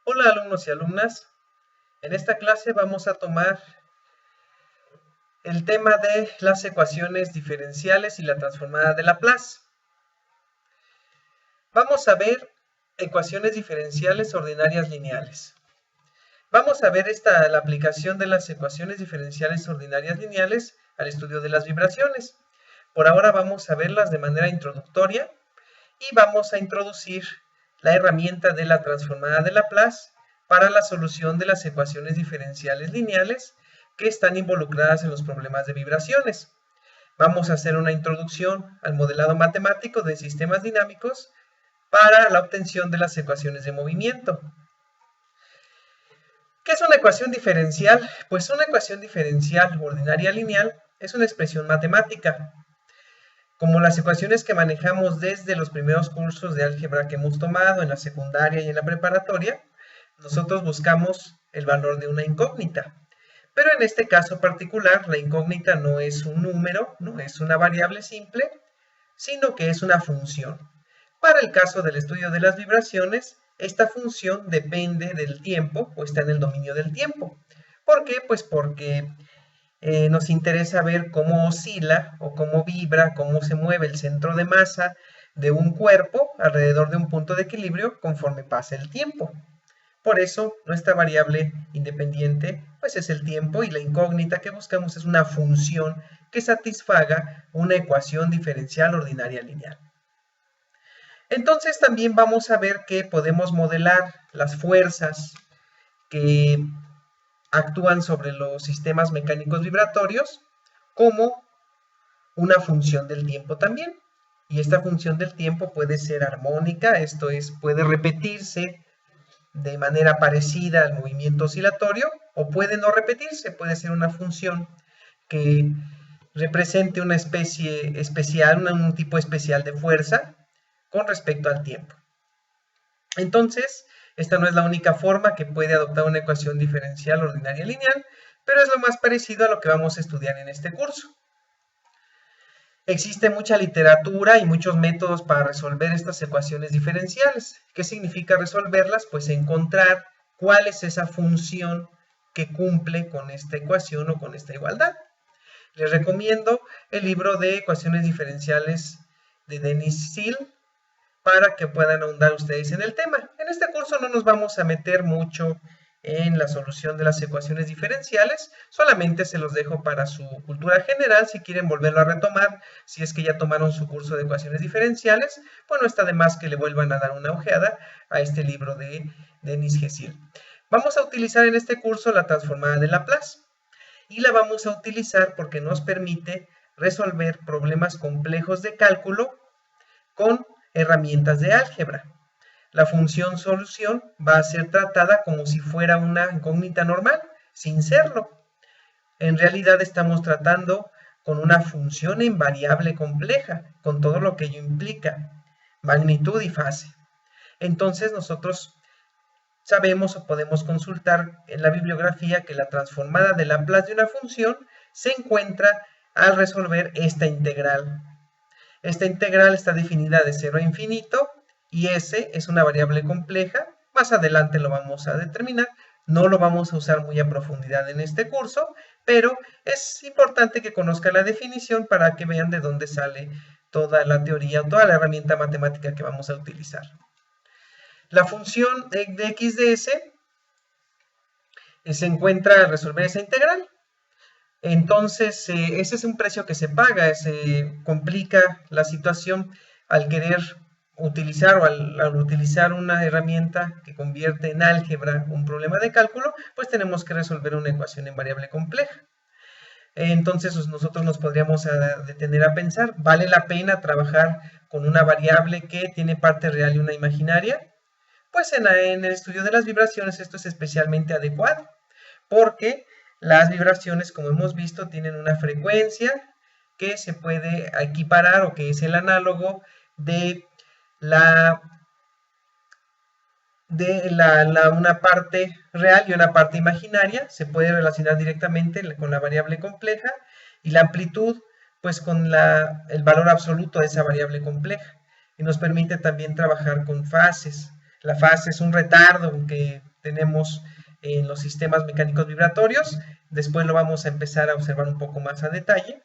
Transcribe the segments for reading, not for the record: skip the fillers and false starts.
Hola alumnos y alumnas, en esta clase vamos a tomar el tema de las ecuaciones diferenciales y la transformada de Laplace. Vamos a ver ecuaciones diferenciales ordinarias lineales. Vamos a ver la aplicación de las ecuaciones diferenciales ordinarias lineales al estudio de las vibraciones. Por ahora vamos a verlas de manera introductoria y vamos a introducir la herramienta de la transformada de Laplace para la solución de las ecuaciones diferenciales lineales que están involucradas en los problemas de vibraciones. Vamos a hacer una introducción al modelado matemático de sistemas dinámicos para la obtención de las ecuaciones de movimiento. ¿Qué es una ecuación diferencial? Pues una ecuación diferencial ordinaria lineal es una expresión matemática. Como las ecuaciones que manejamos desde los primeros cursos de álgebra que hemos tomado en la secundaria y en la preparatoria, nosotros buscamos el valor de una incógnita. Pero en este caso particular, la incógnita no es un número, no es una variable simple, sino que es una función. Para el caso del estudio de las vibraciones, esta función depende del tiempo o está en el dominio del tiempo. ¿Por qué? Pues porque nos interesa ver cómo oscila o cómo vibra, cómo se mueve el centro de masa de un cuerpo alrededor de un punto de equilibrio conforme pasa el tiempo. Por eso, nuestra variable independiente pues es el tiempo y la incógnita que buscamos es una función que satisfaga una ecuación diferencial ordinaria lineal. Entonces también vamos a ver que podemos modelar las fuerzas que actúan sobre los sistemas mecánicos vibratorios como una función del tiempo también. Y esta función del tiempo puede ser armónica, esto es, puede repetirse de manera parecida al movimiento oscilatorio, o puede no repetirse, puede ser una función que represente una especie especial, un tipo especial de fuerza con respecto al tiempo. Entonces, esta no es la única forma que puede adoptar una ecuación diferencial ordinaria lineal, pero es lo más parecido a lo que vamos a estudiar en este curso. Existe mucha literatura y muchos métodos para resolver estas ecuaciones diferenciales. ¿Qué significa resolverlas? Pues encontrar cuál es esa función que cumple con esta ecuación o con esta igualdad. Les recomiendo el libro de ecuaciones diferenciales de Denis Seal para que puedan ahondar ustedes en el tema. En este curso no nos vamos a meter mucho en la solución de las ecuaciones diferenciales, solamente se los dejo para su cultura general, si quieren volverlo a retomar, si es que ya tomaron su curso de ecuaciones diferenciales, bueno, está de más que le vuelvan a dar una ojeada a este libro de Denis Seal. Vamos a utilizar en este curso la transformada de Laplace, y la vamos a utilizar porque nos permite resolver problemas complejos de cálculo con herramientas de álgebra. La función solución va a ser tratada como si fuera una incógnita normal, sin serlo. En realidad estamos tratando con una función en variable compleja, con todo lo que ello implica, magnitud y fase. Entonces nosotros sabemos o podemos consultar en la bibliografía que la transformada de Laplace de una función se encuentra al resolver esta integral. Esta integral está definida de 0 a infinito y S es una variable compleja. Más adelante lo vamos a determinar. No lo vamos a usar muy a profundidad en este curso, pero es importante que conozcan la definición para que vean de dónde sale toda la teoría, toda la herramienta matemática que vamos a utilizar. La función de x de S se encuentra al resolver esa integral. Entonces, ese es un precio que se paga, se complica la situación al querer utilizar o al utilizar una herramienta que convierte en álgebra un problema de cálculo, pues tenemos que resolver una ecuación en variable compleja. Entonces, nosotros nos podríamos detener a pensar, ¿vale la pena trabajar con una variable que tiene parte real y una imaginaria? Pues en el estudio de las vibraciones esto es especialmente adecuado, porque las vibraciones, como hemos visto, tienen una frecuencia que se puede equiparar o que es el análogo de una parte real y una parte imaginaria. Se puede relacionar directamente con la variable compleja y la amplitud pues con el valor absoluto de esa variable compleja. Y nos permite también trabajar con fases. La fase es un retardo que tenemos en los sistemas mecánicos vibratorios. Después lo vamos a empezar a observar un poco más a detalle,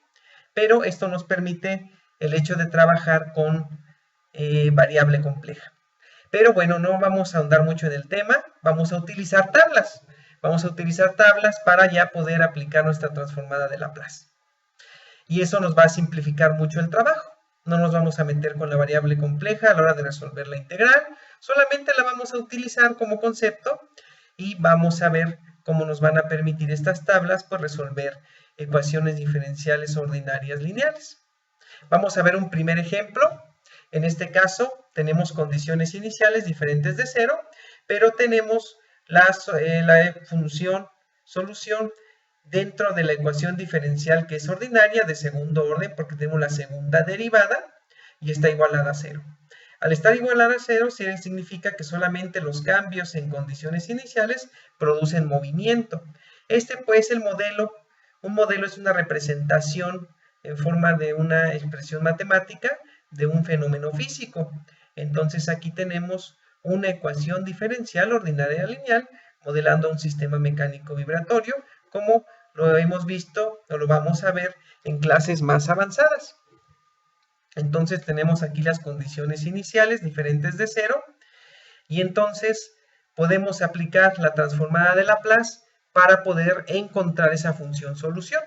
pero esto nos permite el hecho de trabajar con variable compleja. Pero bueno, no vamos a ahondar mucho en el tema, vamos a utilizar tablas. Vamos a utilizar tablas para ya poder aplicar nuestra transformada de Laplace. Y eso nos va a simplificar mucho el trabajo. No nos vamos a meter con la variable compleja a la hora de resolver la integral, solamente la vamos a utilizar como concepto y vamos a ver cómo nos van a permitir estas tablas pues resolver ecuaciones diferenciales ordinarias lineales. Vamos a ver un primer ejemplo. En este caso tenemos condiciones iniciales diferentes de 0, pero tenemos la función solución dentro de la ecuación diferencial que es ordinaria de segundo orden porque tenemos la segunda derivada y está igualada a 0. Al estar igualada a 0 significa que solamente los cambios en condiciones iniciales producen movimiento. Este pues el modelo, un modelo es una representación en forma de una expresión matemática de un fenómeno físico. Entonces aquí tenemos una ecuación diferencial ordinaria lineal modelando un sistema mecánico vibratorio como lo hemos visto o lo vamos a ver en clases más avanzadas. Entonces tenemos aquí las condiciones iniciales diferentes de 0 y entonces podemos aplicar la transformada de Laplace para poder encontrar esa función solución.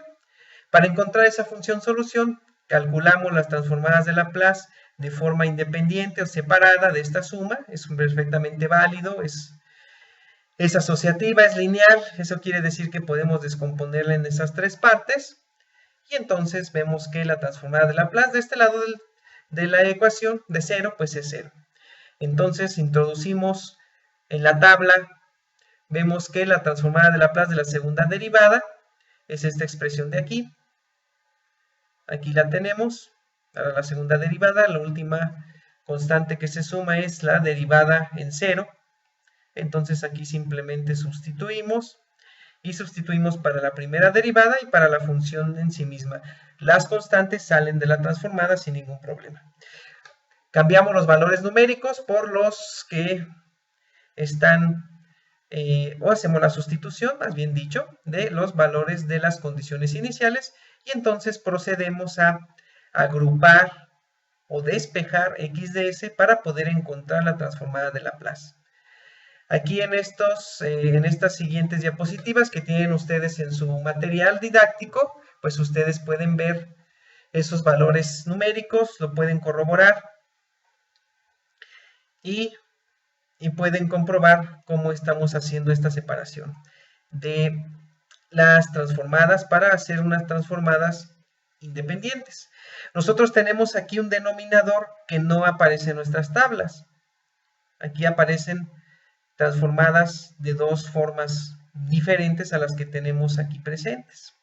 Para encontrar esa función solución calculamos las transformadas de Laplace de forma independiente o separada de esta suma, es perfectamente válido, es asociativa, es lineal, eso quiere decir que podemos descomponerla en esas tres partes, y entonces vemos que la transformada de Laplace de este lado de la ecuación de 0, pues es 0. Entonces introducimos en la tabla, vemos que la transformada de Laplace de la segunda derivada es esta expresión de aquí. Aquí la tenemos, para la segunda derivada, la última constante que se suma es la derivada en 0. Entonces aquí simplemente sustituimos y sustituimos para la primera derivada y para la función en sí misma. Las constantes salen de la transformada sin ningún problema. Cambiamos los valores numéricos por los que están, o hacemos la sustitución, más bien dicho, de los valores de las condiciones iniciales y entonces procedemos a agrupar o despejar x de s para poder encontrar la transformada de Laplace. Aquí en estas siguientes diapositivas que tienen ustedes en su material didáctico, pues ustedes pueden ver esos valores numéricos, lo pueden corroborar y pueden comprobar cómo estamos haciendo esta separación de las transformadas para hacer unas transformadas independientes. Nosotros tenemos aquí un denominador que no aparece en nuestras tablas. Aquí aparecen transformadas de dos formas diferentes a las que tenemos aquí presentes.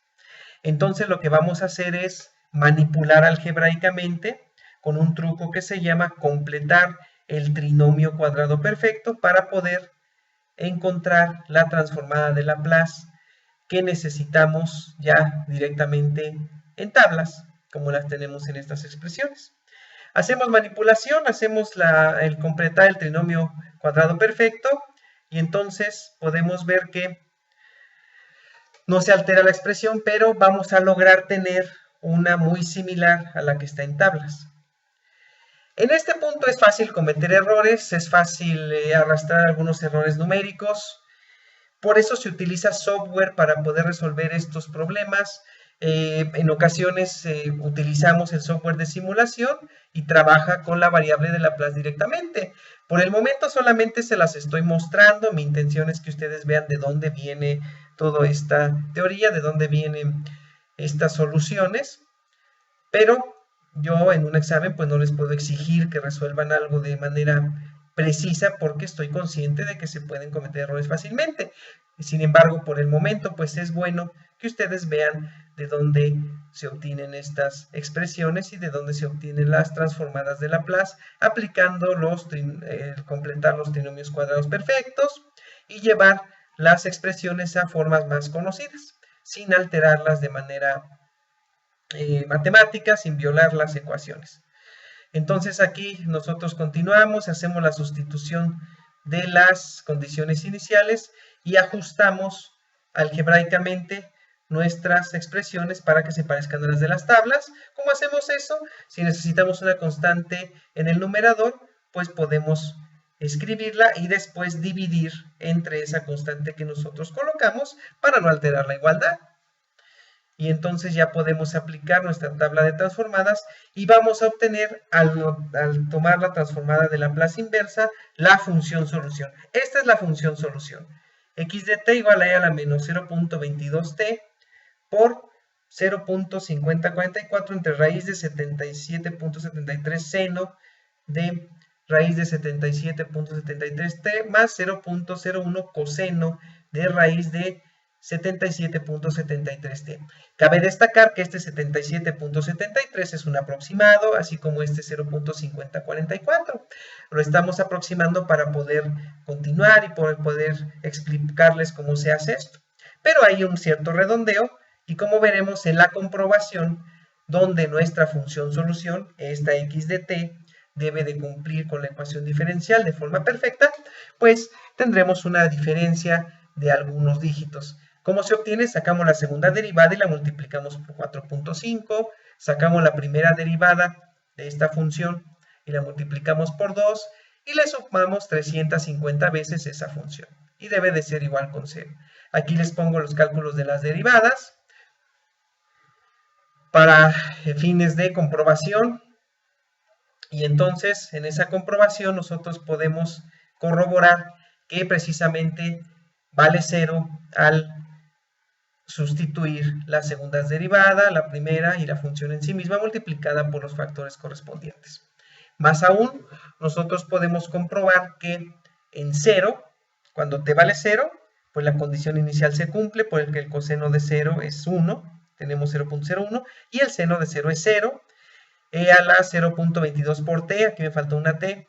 Entonces lo que vamos a hacer es manipular algebraicamente con un truco que se llama completar el trinomio cuadrado perfecto para poder encontrar la transformada de Laplace que necesitamos ya directamente en tablas, como las tenemos en estas expresiones. Hacemos manipulación, hacemos el completar el trinomio cuadrado perfecto y entonces podemos ver que no se altera la expresión, pero vamos a lograr tener una muy similar a la que está en tablas. En este punto es fácil cometer errores, es fácil arrastrar algunos errores numéricos, por eso se utiliza software para poder resolver estos problemas. En ocasiones utilizamos el software de simulación y trabaja con la variable de Laplace directamente. Por el momento solamente se las estoy mostrando, mi intención es que ustedes vean de dónde viene toda esta teoría, de dónde vienen estas soluciones, pero yo en un examen pues no les puedo exigir que resuelvan algo de manera precisa porque estoy consciente de que se pueden cometer errores fácilmente. Sin embargo, por el momento, pues es bueno que ustedes vean de dónde se obtienen estas expresiones y de dónde se obtienen las transformadas de Laplace, aplicando completar los trinomios cuadrados perfectos y llevar las expresiones a formas más conocidas, sin alterarlas de manera matemática, sin violar las ecuaciones. Entonces aquí nosotros continuamos, hacemos la sustitución de las condiciones iniciales y ajustamos algebraicamente nuestras expresiones para que se parezcan a las de las tablas. ¿Cómo hacemos eso? Si necesitamos una constante en el numerador, pues podemos escribirla y después dividir entre esa constante que nosotros colocamos para no alterar la igualdad. Y entonces ya podemos aplicar nuestra tabla de transformadas y vamos a obtener, al tomar la transformada de Laplace inversa, la función solución. Esta es la función solución. X de t igual a la menos 0.22t por 0.5044 entre raíz de 77.73 seno de raíz de 77.73t más 0.01 coseno de raíz de 77.73t. Cabe destacar que este 77.73 es un aproximado, así como este 0.5044. Lo estamos aproximando para poder continuar y poder explicarles cómo se hace esto. Pero hay un cierto redondeo y como veremos en la comprobación, donde nuestra función solución, esta x de t, debe de cumplir con la ecuación diferencial de forma perfecta, pues tendremos una diferencia de algunos dígitos. ¿Cómo se obtiene? Sacamos la segunda derivada y la multiplicamos por 4.5, sacamos la primera derivada de esta función y la multiplicamos por 2 y le sumamos 350 veces esa función. Y debe de ser igual con 0. Aquí les pongo los cálculos de las derivadas para fines de comprobación. Y entonces, en esa comprobación, nosotros podemos corroborar que precisamente vale 0 al sustituir la segunda derivada, la primera y la función en sí misma multiplicada por los factores correspondientes. Más aún, nosotros podemos comprobar que en 0, cuando t vale 0, pues la condición inicial se cumple, por el que el coseno de 0 es 1, tenemos 0.01, y el seno de 0 es 0, a la 0.22 por t, aquí me faltó una t,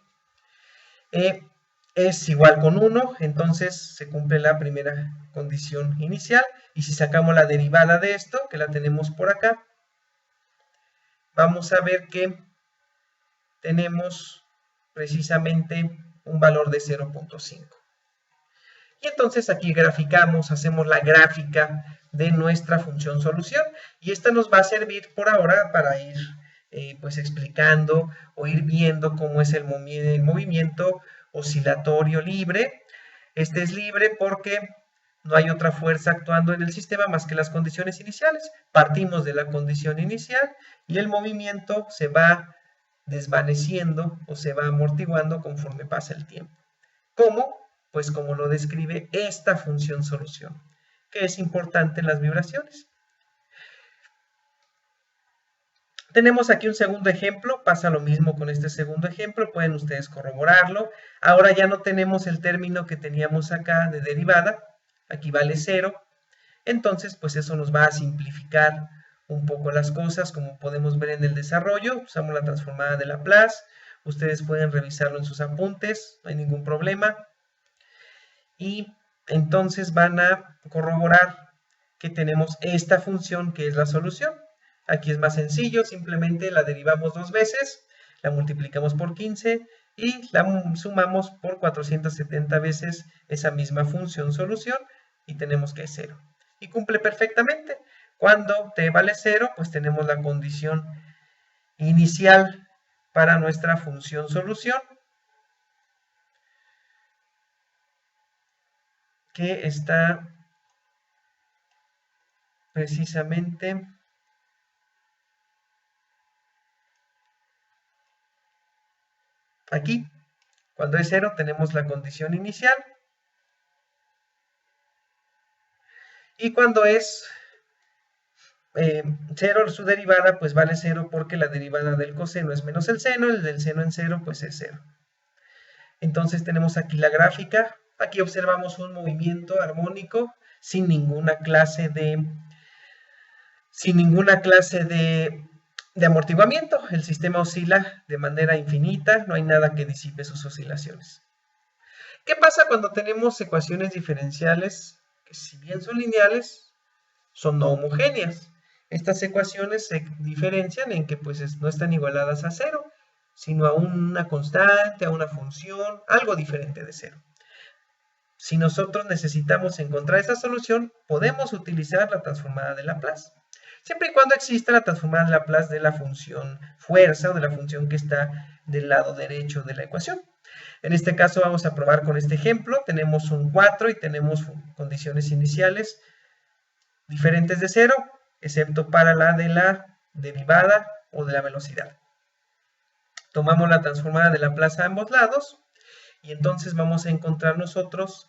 es igual con 1, entonces se cumple la primera condición inicial, y si sacamos la derivada de esto, que la tenemos por acá, vamos a ver que tenemos precisamente un valor de 0.5. Y entonces aquí graficamos, hacemos la gráfica de nuestra función solución, y esta nos va a servir por ahora para ir pues explicando o ir viendo cómo es el movimiento oscilatorio libre. Este es libre porque no hay otra fuerza actuando en el sistema más que las condiciones iniciales. Partimos de la condición inicial y el movimiento se va desvaneciendo o se va amortiguando conforme pasa el tiempo. ¿Cómo? Pues como lo describe esta función solución, que es importante en las vibraciones. Tenemos aquí un segundo ejemplo, pasa lo mismo con este segundo ejemplo, pueden ustedes corroborarlo. Ahora ya no tenemos el término que teníamos acá de derivada, aquí vale 0, entonces pues eso nos va a simplificar un poco las cosas, como podemos ver en el desarrollo. Usamos la transformada de Laplace, ustedes pueden revisarlo en sus apuntes, no hay ningún problema. Y entonces van a corroborar que tenemos esta función que es la solución. Aquí es más sencillo, simplemente la derivamos 2 veces, la multiplicamos por 15 y la sumamos por 470 veces esa misma función solución y tenemos que es 0. Y cumple perfectamente. Cuando t vale 0, pues tenemos la condición inicial para nuestra función solución, que está precisamente aquí. Cuando es 0 tenemos la condición inicial. Y cuando es 0 su derivada, pues vale 0 porque la derivada del coseno es menos el seno, el del seno en 0 pues es 0. Entonces tenemos aquí la gráfica. Aquí observamos un movimiento armónico sin ninguna clase de amortiguamiento. El sistema oscila de manera infinita, no hay nada que disipe sus oscilaciones. ¿Qué pasa cuando tenemos ecuaciones diferenciales que, si bien son lineales, son no homogéneas? Estas ecuaciones se diferencian en que pues no están igualadas a 0, sino a una constante, a una función, algo diferente de 0. Si nosotros necesitamos encontrar esa solución, podemos utilizar la transformada de Laplace, siempre y cuando exista la transformada de Laplace de la función fuerza o de la función que está del lado derecho de la ecuación. En este caso vamos a probar con este ejemplo. Tenemos un 4 y tenemos condiciones iniciales diferentes de 0, excepto para la de la derivada o de la velocidad. Tomamos la transformada de Laplace a ambos lados y entonces vamos a encontrar nosotros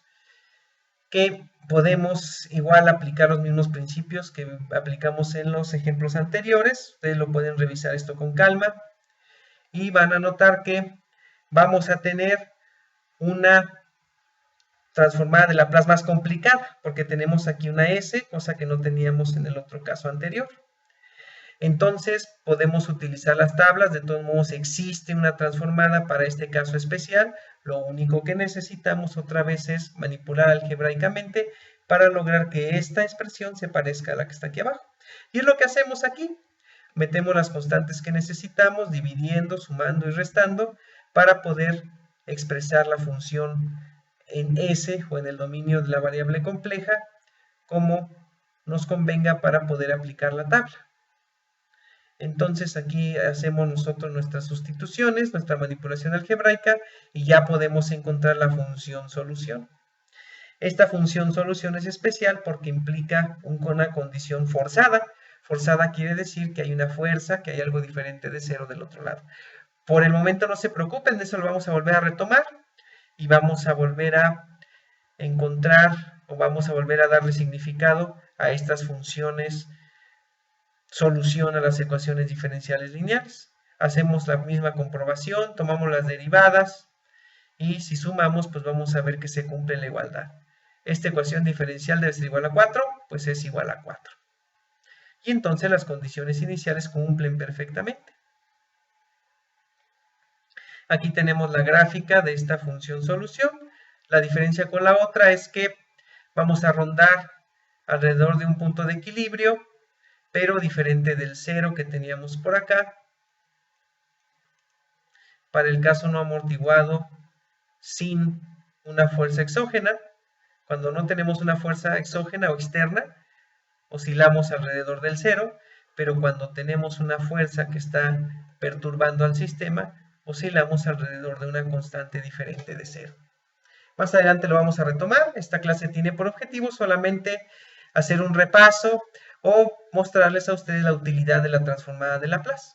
que podemos igual aplicar los mismos principios que aplicamos en los ejemplos anteriores. Ustedes lo pueden revisar esto con calma y van a notar que vamos a tener una transformada de Laplace más complicada, porque tenemos aquí una S, cosa que no teníamos en el otro caso anterior. Entonces podemos utilizar las tablas. De todos modos existe una transformada para este caso especial. Lo único que necesitamos otra vez es manipular algebraicamente para lograr que esta expresión se parezca a la que está aquí abajo. Y es lo que hacemos aquí. Metemos las constantes que necesitamos, dividiendo, sumando y restando, para poder expresar la función en S o en el dominio de la variable compleja como nos convenga para poder aplicar la tabla. Entonces aquí hacemos nosotros nuestras sustituciones, nuestra manipulación algebraica y ya podemos encontrar la función solución. Esta función solución es especial porque implica una condición forzada. Forzada quiere decir que hay una fuerza, que hay algo diferente de 0 del otro lado. Por el momento no se preocupen, de eso lo vamos a volver a retomar y vamos a volver a encontrar o vamos a volver a darle significado a estas funciones solución a las ecuaciones diferenciales lineales. Hacemos la misma comprobación, tomamos las derivadas y si sumamos, pues vamos a ver que se cumple la igualdad. Esta ecuación diferencial debe ser igual a 4, pues es igual a 4. Y entonces las condiciones iniciales cumplen perfectamente. Aquí tenemos la gráfica de esta función solución. La diferencia con la otra es que vamos a rondar alrededor de un punto de equilibrio, pero diferente del 0 que teníamos por acá. Para el caso no amortiguado sin una fuerza exógena, cuando no tenemos una fuerza exógena o externa, oscilamos alrededor del 0, pero cuando tenemos una fuerza que está perturbando al sistema, oscilamos alrededor de una constante diferente de 0. Más adelante lo vamos a retomar. Esta clase tiene por objetivo solamente hacer un repaso o mostrarles a ustedes la utilidad de la transformada de Laplace.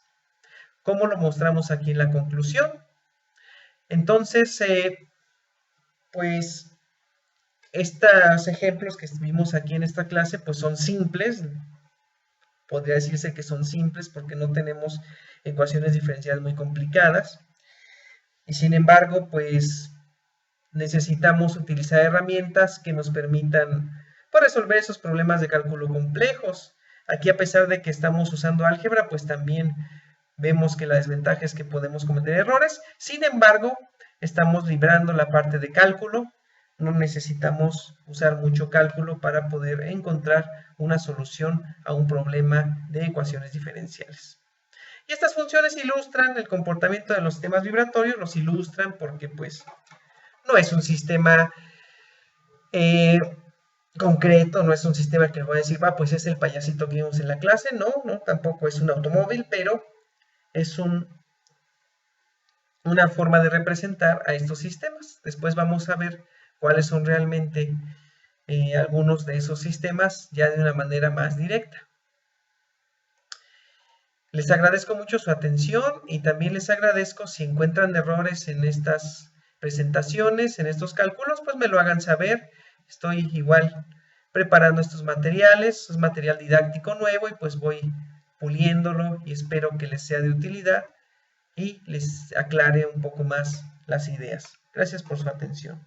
¿Cómo lo mostramos aquí en la conclusión? Entonces, pues, estos ejemplos que vimos aquí en esta clase, pues son simples. Podría decirse que son simples porque no tenemos ecuaciones diferenciales muy complicadas. Y sin embargo, pues, necesitamos utilizar herramientas que nos permitan resolver esos problemas de cálculo complejos. Aquí, a pesar de que estamos usando álgebra, pues también vemos que la desventaja es que podemos cometer errores. Sin embargo, estamos librando la parte de cálculo. No necesitamos usar mucho cálculo para poder encontrar una solución a un problema de ecuaciones diferenciales. Y estas funciones ilustran el comportamiento de los sistemas vibratorios, los ilustran porque pues no es un sistema concreto, no es un sistema que les voy a decir, pues es el payasito que vimos en la clase, no, tampoco es un automóvil, pero es una forma de representar a estos sistemas. Después vamos a ver cuáles son realmente algunos de esos sistemas ya de una manera más directa. Les agradezco mucho su atención y también les agradezco si encuentran errores en estas presentaciones, en estos cálculos, pues me lo hagan saber. Estoy igual preparando estos materiales, es material didáctico nuevo y pues voy puliéndolo y espero que les sea de utilidad y les aclare un poco más las ideas. Gracias por su atención.